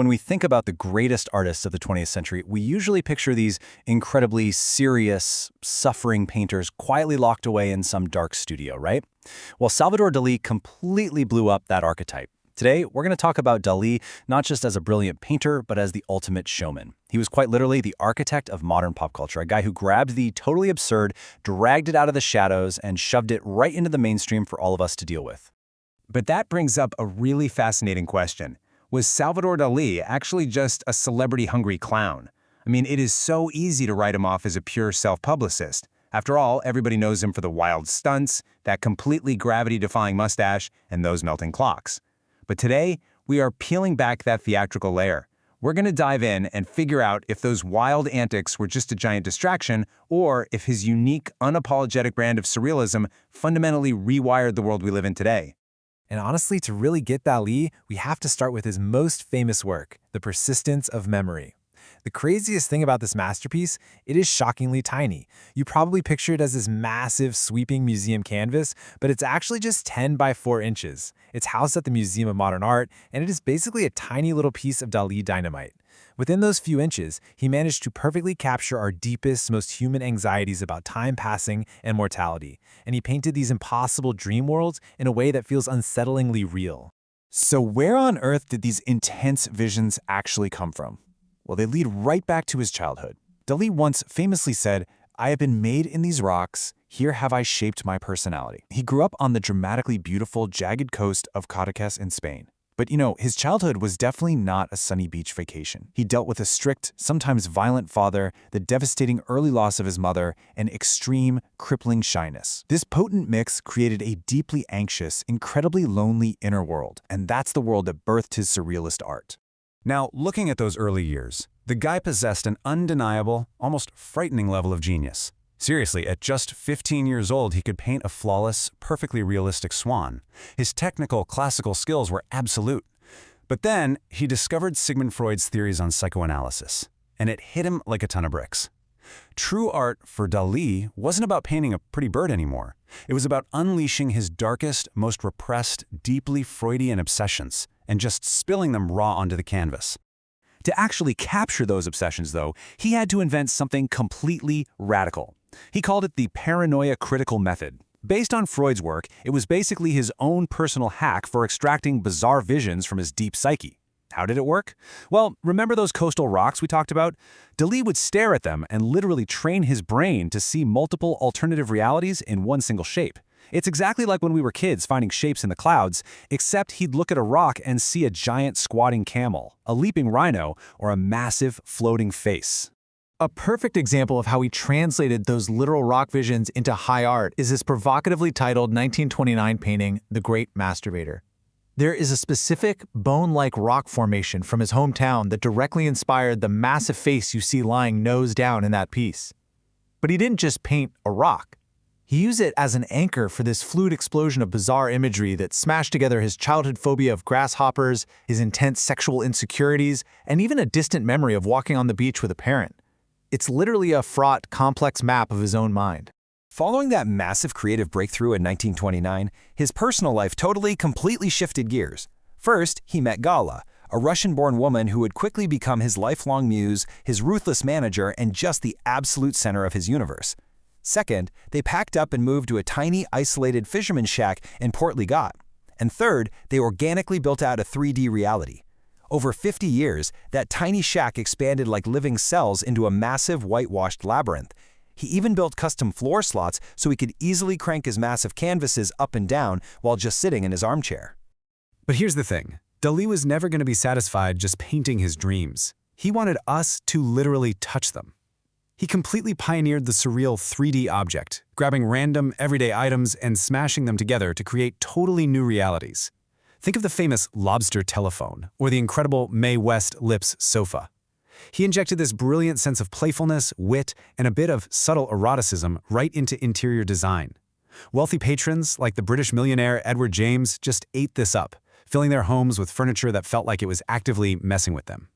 when we think about the greatest artists of the 20th century, we usually picture these incredibly serious, suffering painters quietly locked away in some dark studio, right? Well, Salvador Dalí completely blew up that archetype. Today, we're going to talk about Dalí not just as a brilliant painter, but as the ultimate showman. He was quite literally the architect of modern pop culture, a guy who grabbed the totally absurd, dragged it out of the shadows, and shoved it right into the mainstream for all of us to deal with. But that brings up a really fascinating question. Was Salvador Dalí actually just a celebrity-hungry clown? I mean, it is so easy to write him off as a pure self-publicist. After all, everybody knows him for the wild stunts, that completely gravity-defying mustache, and those melting clocks. But today, we are peeling back that theatrical layer. We're going to dive in and figure out if those wild antics were just a giant distraction, or if his unique, unapologetic brand of surrealism fundamentally rewired the world we live in today. And honestly, to really get Dalí, we have to start with his most famous work, The Persistence of Memory. The craziest thing about this masterpiece, it is shockingly tiny. You probably picture it as this massive, sweeping museum canvas, but it's actually just 10 by 4 inches. It's housed at the Museum of Modern Art, and it is basically a tiny little piece of Dalí dynamite. Within those few inches, he managed to perfectly capture our deepest, most human anxieties about time passing and mortality, and he painted these impossible dream worlds in a way that feels unsettlingly real. So where on earth did these intense visions actually come from? Well, they lead right back to his childhood. Dalí once famously said, "I have been made in these rocks, here have I shaped my personality." He grew up on the dramatically beautiful, jagged coast of Cadaqués in Spain. But his childhood was definitely not a sunny beach vacation. He dealt with a strict, sometimes violent father, the devastating early loss of his mother, and extreme, crippling shyness. This potent mix created a deeply anxious, incredibly lonely inner world, and that's the world that birthed his surrealist art. Now, looking at those early years, the guy possessed an undeniable, almost frightening level of genius. Seriously, at just 15 years old, he could paint a flawless, perfectly realistic swan. His technical, classical skills were absolute. But then, he discovered Sigmund Freud's theories on psychoanalysis, and it hit him like a ton of bricks. True art for Dalí wasn't about painting a pretty bird anymore. It was about unleashing his darkest, most repressed, deeply Freudian obsessions, and just spilling them raw onto the canvas. To actually capture those obsessions, though, he had to invent something completely radical. He called it the paranoia critical method. Based on Freud's work, it was basically his own personal hack for extracting bizarre visions from his deep psyche. How did it work? Well, remember those coastal rocks we talked about? Dalí would stare at them and literally train his brain to see multiple alternative realities in one single shape. It's exactly like when we were kids finding shapes in the clouds, except he'd look at a rock and see a giant squatting camel, a leaping rhino, or a massive floating face. A perfect example of how he translated those literal rock visions into high art is his provocatively titled 1929 painting, The Great Masturbator. There is a specific bone-like rock formation from his hometown that directly inspired the massive face you see lying nose down in that piece. But he didn't just paint a rock. He used it as an anchor for this fluid explosion of bizarre imagery that smashed together his childhood phobia of grasshoppers, his intense sexual insecurities, and even a distant memory of walking on the beach with a parent. It's literally a fraught, complex map of his own mind. Following that massive creative breakthrough in 1929, his personal life completely shifted gears. First, he met Gala, a Russian-born woman who would quickly become his lifelong muse, his ruthless manager, and just the absolute center of his universe. Second, they packed up and moved to a tiny, isolated fisherman's shack in Port Ligat. And third, they organically built out a 3D reality. Over 50 years, that tiny shack expanded like living cells into a massive whitewashed labyrinth. He even built custom floor slots so he could easily crank his massive canvases up and down while just sitting in his armchair. But here's the thing. Dalí was never going to be satisfied just painting his dreams. He wanted us to literally touch them. He completely pioneered the surreal 3D object, grabbing random, everyday items and smashing them together to create totally new realities. Think of the famous lobster telephone or the incredible Mae West Lips sofa. He injected this brilliant sense of playfulness, wit, and a bit of subtle eroticism right into interior design. Wealthy patrons, like the British millionaire Edward James, just ate this up, filling their homes with furniture that felt like it was actively messing with them.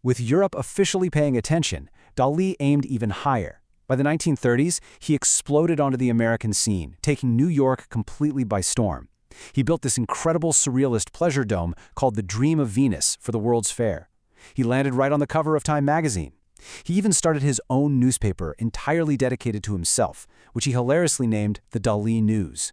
With Europe officially paying attention, Dalí aimed even higher. By the 1930s, he exploded onto the American scene, taking New York completely by storm. He built this incredible surrealist pleasure dome called the Dream of Venus for the World's Fair. He landed right on the cover of Time magazine. He even started his own newspaper entirely dedicated to himself, which he hilariously named the Dalí News.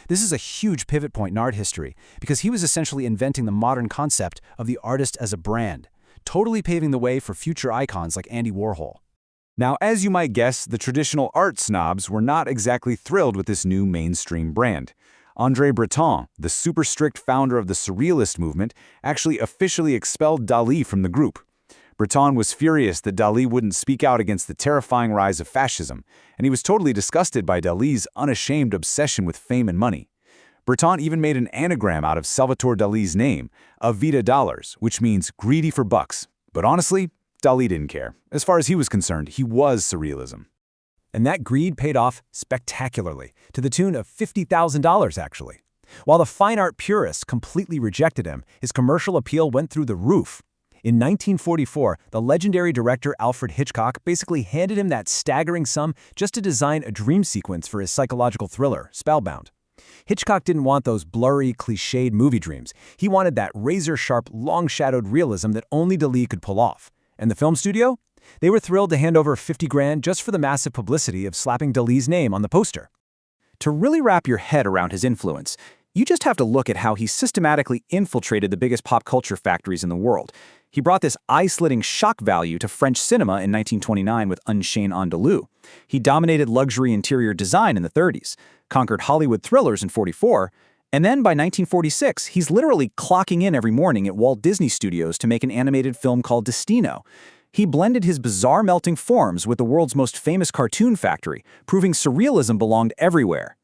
This is a huge pivot point in art history because he was essentially inventing the modern concept of the artist as a brand, totally paving the way for future icons like Andy Warhol. Now, as you might guess, the traditional art snobs were not exactly thrilled with this new mainstream brand. André Breton, the super strict founder of the Surrealist movement, actually officially expelled Dalí from the group. Breton was furious that Dalí wouldn't speak out against the terrifying rise of fascism, and he was totally disgusted by Dalí's unashamed obsession with fame and money. Breton even made an anagram out of Salvador Dalí's name, A Vida Dollars, which means greedy for bucks. But honestly, Dalí didn't care. As far as he was concerned, he was Surrealism. And that greed paid off spectacularly, to the tune of $50,000 actually. While the fine art purists completely rejected him, his commercial appeal went through the roof. In 1944, the legendary director Alfred Hitchcock basically handed him that staggering sum just to design a dream sequence for his psychological thriller, Spellbound. Hitchcock didn't want those blurry, cliched movie dreams. He wanted that razor-sharp, long-shadowed realism that only Dalí could pull off. And the film studio? They were thrilled to hand over $50,000 just for the massive publicity of slapping Dalí's name on the poster. To really wrap your head around his influence, you just have to look at how he systematically infiltrated the biggest pop culture factories in the world. He brought this eye-slitting shock value to French cinema in 1929 with Un Chien Andalou. He dominated luxury interior design in the 30s, conquered Hollywood thrillers in 44, and then by 1946, he's literally clocking in every morning at Walt Disney Studios to make an animated film called Destino. He blended his bizarre melting forms with the world's most famous cartoon factory, proving surrealism belonged everywhere.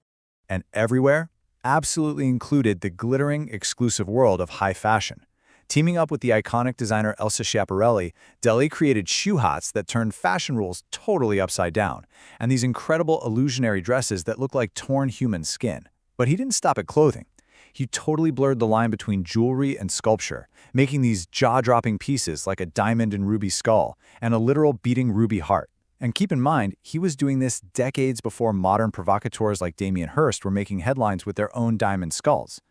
And everywhere absolutely included the glittering, exclusive world of high fashion. Teaming up with the iconic designer Elsa Schiaparelli, Dalí created shoe hots that turned fashion rules totally upside down, and these incredible illusionary dresses that look like torn human skin. But he didn't stop at clothing. He totally blurred the line between jewelry and sculpture, making these jaw-dropping pieces like a diamond and ruby skull and a literal beating ruby heart. And keep in mind, he was doing this decades before modern provocateurs like Damien Hirst were making headlines with their own diamond skulls.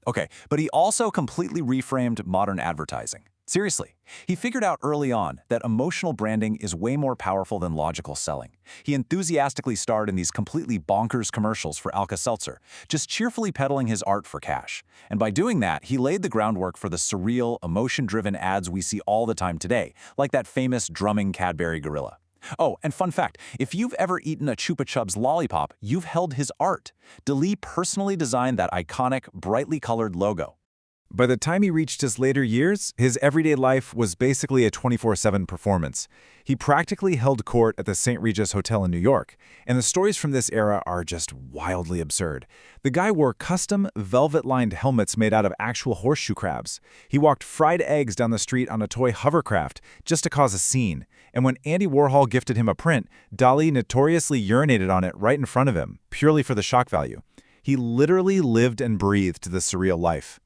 Okay, but he also completely reframed modern advertising. Seriously, he figured out early on that emotional branding is way more powerful than logical selling. He enthusiastically starred in these completely bonkers commercials for Alka-Seltzer, just cheerfully peddling his art for cash. And by doing that, he laid the groundwork for the surreal, emotion-driven ads we see all the time today, like that famous drumming Cadbury gorilla. Oh, and fun fact, if you've ever eaten a Chupa Chups lollipop, you've held his art. Dalí personally designed that iconic, brightly colored logo. By the time he reached his later years, his everyday life was basically a 24/7 performance. He practically held court at the St. Regis Hotel in New York, and the stories from this era are just wildly absurd. The guy wore custom, velvet-lined helmets made out of actual horseshoe crabs. He walked fried eggs down the street on a toy hovercraft just to cause a scene. And when Andy Warhol gifted him a print, Dalí notoriously urinated on it right in front of him, purely for the shock value. He literally lived and breathed the surreal life.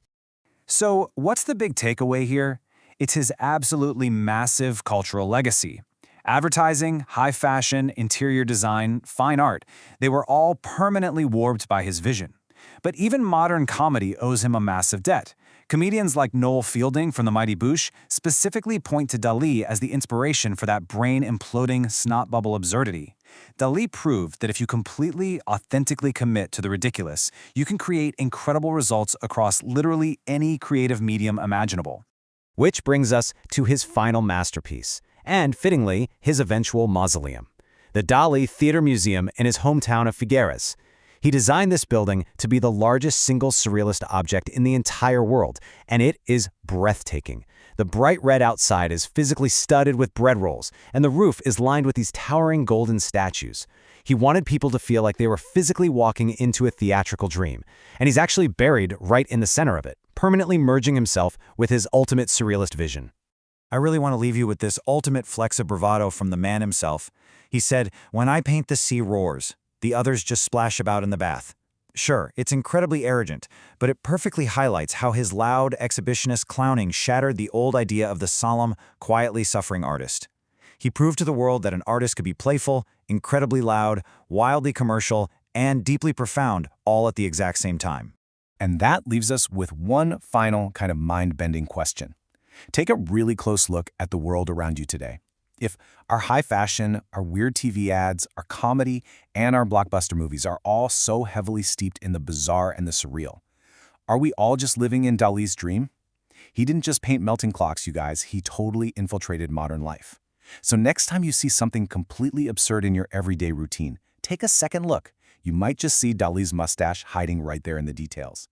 So, what's the big takeaway here? It's his absolutely massive cultural legacy. Advertising, high fashion, interior design, fine art, they were all permanently warped by his vision. But even modern comedy owes him a massive debt. Comedians like Noel Fielding from the Mighty Boosh specifically point to Dalí as the inspiration for that brain-imploding snot bubble absurdity. Dalí proved that if you completely, authentically commit to the ridiculous, you can create incredible results across literally any creative medium imaginable. Which brings us to his final masterpiece, and fittingly, his eventual mausoleum, the Dalí Theater Museum in his hometown of Figueres. He designed this building to be the largest single surrealist object in the entire world, and it is breathtaking. The bright red outside is physically studded with bread rolls, and the roof is lined with these towering golden statues. He wanted people to feel like they were physically walking into a theatrical dream, and he's actually buried right in the center of it, permanently merging himself with his ultimate surrealist vision. I really want to leave you with this ultimate flex of bravado from the man himself. He said, "When I paint, the sea roars. The others just splash about in the bath." Sure, it's incredibly arrogant, but it perfectly highlights how his loud, exhibitionist clowning shattered the old idea of the solemn, quietly suffering artist. He proved to the world that an artist could be playful, incredibly loud, wildly commercial, and deeply profound all at the exact same time. And that leaves us with one final kind of mind-bending question. Take a really close look at the world around you today. If our high fashion, our weird TV ads, our comedy, and our blockbuster movies are all so heavily steeped in the bizarre and the surreal, are we all just living in Dalí's dream? He didn't just paint melting clocks, you guys. He totally infiltrated modern life. So next time you see something completely absurd in your everyday routine, take a second look. You might just see Dalí's mustache hiding right there in the details.